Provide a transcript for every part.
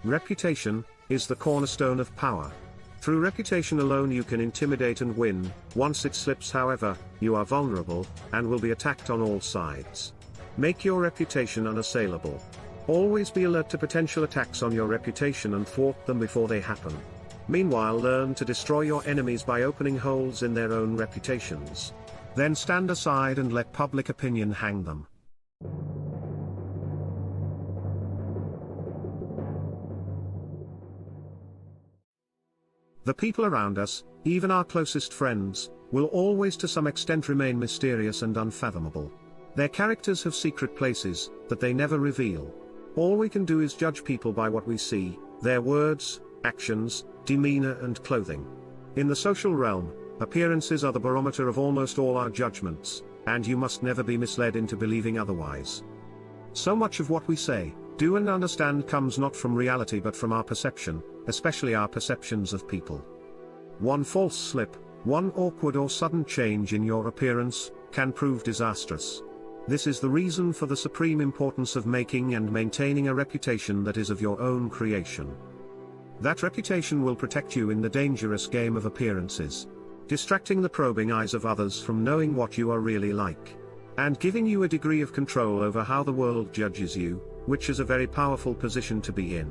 Reputation is the cornerstone of power. Through reputation alone you can intimidate and win. Once it slips, however, you are vulnerable, and will be attacked on all sides. Make your reputation unassailable. Always be alert to potential attacks on your reputation and thwart them before they happen. Meanwhile, learn to destroy your enemies by opening holes in their own reputations. Then stand aside and let public opinion hang them. The people around us, even our closest friends, will always to some extent remain mysterious and unfathomable. Their characters have secret places that they never reveal. All we can do is judge people by what we see, their words, actions, demeanor and clothing. In the social realm, appearances are the barometer of almost all our judgments, and you must never be misled into believing otherwise. So much of what we say, do and understand comes not from reality but from our perception, especially our perceptions of people. One false slip, one awkward or sudden change in your appearance, can prove disastrous. This is the reason for the supreme importance of making and maintaining a reputation that is of your own creation. That reputation will protect you in the dangerous game of appearances, distracting the probing eyes of others from knowing what you are really like, and giving you a degree of control over how the world judges you, which is a very powerful position to be in.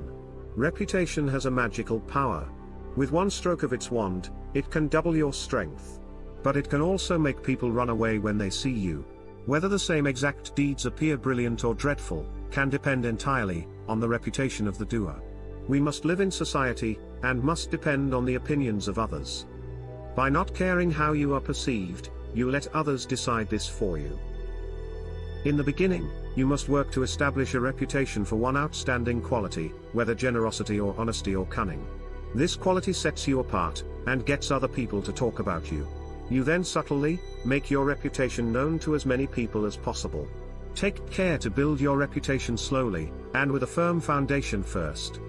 Reputation has a magical power. With one stroke of its wand, it can double your strength. But it can also make people run away when they see you. Whether the same exact deeds appear brilliant or dreadful, can depend entirely on the reputation of the doer. We must live in society, and must depend on the opinions of others. By not caring how you are perceived, you let others decide this for you. In the beginning, you must work to establish a reputation for one outstanding quality, whether generosity or honesty or cunning. This quality sets you apart, and gets other people to talk about you. You then subtly make your reputation known to as many people as possible. Take care to build your reputation slowly, and with a firm foundation first.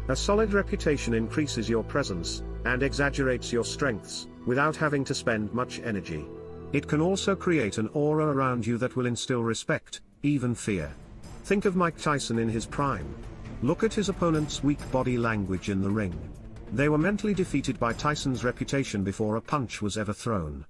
A solid reputation increases your presence, and exaggerates your strengths, without having to spend much energy. It can also create an aura around you that will instill respect, even fear. Think of Mike Tyson in his prime. Look at his opponent's weak body language in the ring. They were mentally defeated by Tyson's reputation before a punch was ever thrown.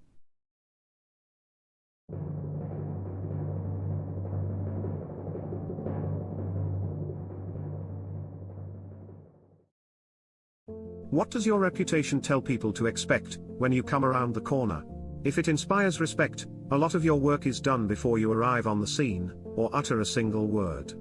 What does your reputation tell people to expect when you come around the corner? If it inspires respect, a lot of your work is done before you arrive on the scene, or utter a single word.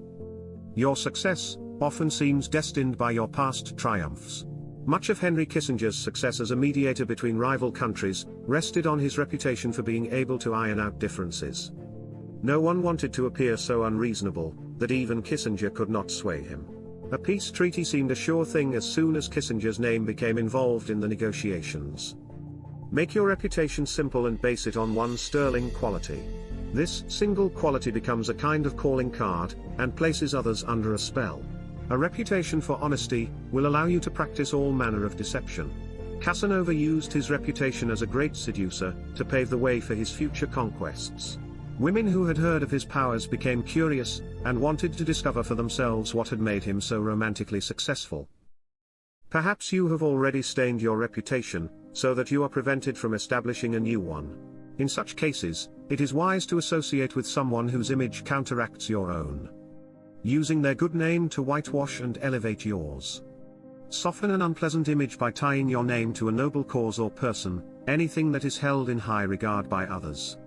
Your success often seems destined by your past triumphs. Much of Henry Kissinger's success as a mediator between rival countries rested on his reputation for being able to iron out differences. No one wanted to appear so unreasonable that even Kissinger could not sway him. A peace treaty seemed a sure thing as soon as Kissinger's name became involved in the negotiations. Make your reputation simple and base it on one sterling quality. This single quality becomes a kind of calling card, and places others under a spell. A reputation for honesty will allow you to practice all manner of deception. Casanova used his reputation as a great seducer to pave the way for his future conquests. Women who had heard of his powers became curious, and wanted to discover for themselves what had made him so romantically successful. Perhaps you have already stained your reputation, so that you are prevented from establishing a new one. In such cases, it is wise to associate with someone whose image counteracts your own, using their good name to whitewash and elevate yours. Soften an unpleasant image by tying your name to a noble cause or person, anything that is held in high regard by others.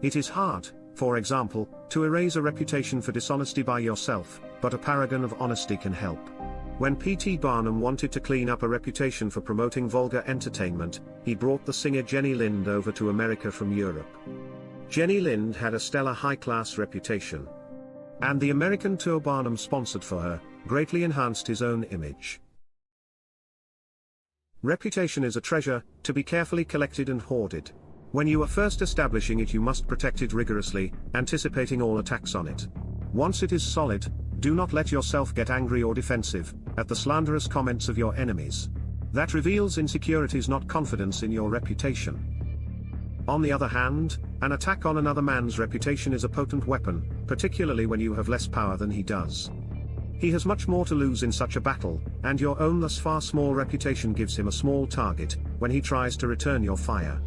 It is hard, for example, to erase a reputation for dishonesty by yourself, but a paragon of honesty can help. When P.T. Barnum wanted to clean up a reputation for promoting vulgar entertainment, he brought the singer Jenny Lind over to America from Europe. Jenny Lind had a stellar high-class reputation, and the American tour Barnum sponsored for her greatly enhanced his own image. Reputation is a treasure, to be carefully collected and hoarded. When you are first establishing it, you must protect it rigorously, anticipating all attacks on it. Once it is solid, do not let yourself get angry or defensive at the slanderous comments of your enemies. That reveals insecurities, not confidence in your reputation. On the other hand, an attack on another man's reputation is a potent weapon, particularly when you have less power than he does. He has much more to lose in such a battle, and your own thus far small reputation gives him a small target, when he tries to return your fire.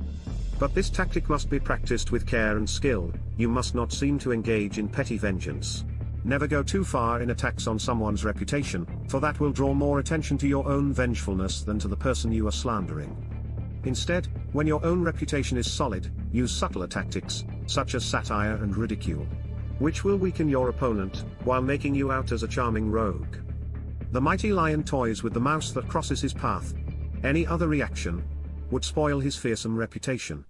But this tactic must be practiced with care and skill. You must not seem to engage in petty vengeance. Never go too far in attacks on someone's reputation, for that will draw more attention to your own vengefulness than to the person you are slandering. Instead, when your own reputation is solid, use subtler tactics, such as satire and ridicule, which will weaken your opponent, while making you out as a charming rogue. The mighty lion toys with the mouse that crosses his path. Any other reaction would spoil his fearsome reputation.